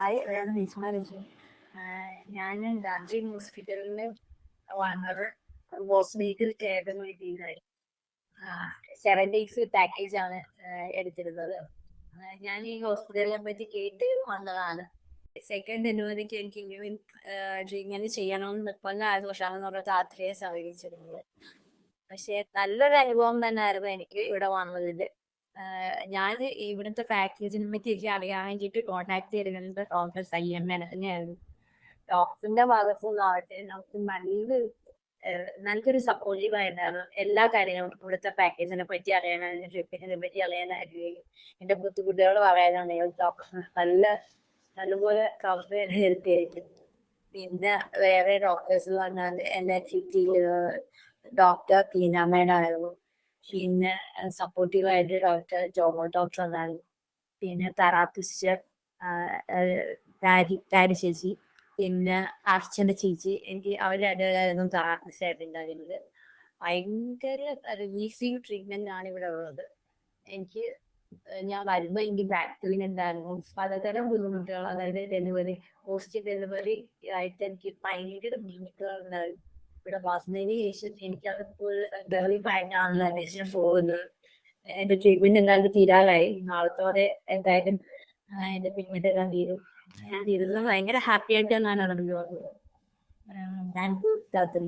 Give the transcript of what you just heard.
Hi ഞാൻ ഡാർജിലിംഗ് ഹോസ്പിറ്റലിൽ വന്നത് ചേട്ടന് വേണ്ടിയിട്ടായിരുന്നു. 7 days പാക്കേജാണ് എടുത്തിരുന്നത്. ഞാൻ ഈ ഹോസ്പിറ്റലിനെ പറ്റി കേട്ട് വന്നതാണ്. സെക്കൻഡ് ഡെലിവറിക്ക് എനിക്ക് ഇങ്ങനെ ചെയ്യണമെന്ന് നിർബന്ധമായത് പക്ഷാണെന്ന് പറഞ്ഞാൽ രാത്രിയെ സമീപിച്ചിരുന്നത്. പക്ഷെ നല്ലൊരു അനുഭവം തന്നെയായിരുന്നു എനിക്ക് ഇവിടെ വന്നതിൽ. ഞാൻ ഇവിടുത്തെ പാക്കേജിനെ പറ്റി എനിക്ക് അറിയാൻ വേണ്ടിയിട്ട് കോൺടാക്ട് ചെയ്തിരുന്നത് ഡോക്ടർ സയ്യമ്മേനെ തന്നെയായിരുന്നു. ഡോക്ടറിന്റെ ഭാഗത്തു നിന്നാവട്ടെ നമുക്ക് നല്ലൊരു സപ്പോർട്ടീവ് ആയിരുന്നു. എല്ലാ കാര്യങ്ങളും ഇവിടുത്തെ പാക്കേജിനെ പറ്റി അറിയാനായിരുന്നു, ട്രീറ്റ്മെന്റിനെ പറ്റി അറിയാനായിരുന്നു, എന്റെ ബുദ്ധിമുട്ടുകൾ പറയാനാണെങ്കിൽ ഡോക്ടർ നല്ലപോലെ കവർ ഹെൽപ്പ് ചെയ്തിട്ട്. പിന്നെ വേറെ ഡോക്ടേഴ്സ് പറഞ്ഞാൽ എന്റെ സിറ്റിയിൽ ഡോക്ടർ ടീന മേഡായിരുന്നു. പിന്നെ സപ്പോർട്ടീവായിട്ട് ഡോക്ടർ ജോമോ ഡോക്ടർ ഉണ്ടായിരുന്നു. പിന്നെ തെറാപ്പിസ്റ്റ് ഡാരി ചേച്ചി, പിന്നെ അർച്ചന ചേച്ചി. എനിക്ക് അവർ രണ്ടുപേരായിരുന്നു തെറാപ്പിസ്റ്റ് ആയിട്ടുണ്ടായിരുന്നത്. ഭയങ്കര റിലീഫിങ് ട്രീറ്റ്മെന്റ് ആണ് ഇവിടെ ഉള്ളത്. ഞാൻ വരുമ്പോൾ എനിക്ക് ബാക്ക് പെയിൻ ഉണ്ടായിരുന്നു, പലതരം ബുദ്ധിമുട്ടുകൾ, അതായത് ഡെലിവറി, പോസ്റ്റ് ഡെലിവറി ആയിട്ട് എനിക്ക് ഭയങ്കര ബുദ്ധിമുട്ടുകൾ ഉണ്ടായിരുന്നു. ഇവിടെ വന്നതിന് ശേഷം എനിക്കത് ഫുൾ ഡെലിവറി കഴിഞ്ഞാണ് അന്വേഷണം പോകുന്നത്. എന്റെ ട്രീറ്റ്മെന്റ് എന്തായാലും തീരാറായി. നാളത്തോടെ എന്തായാലും എന്റെ ട്രീറ്റ്മെന്റ് എല്ലാം തീരും. ഞാൻ തീരുന്നത് ഭയങ്കര ഹാപ്പി ആയിട്ടാണ് ഞാൻ അറിഞ്ഞു. താങ്ക് യു രാത്രി.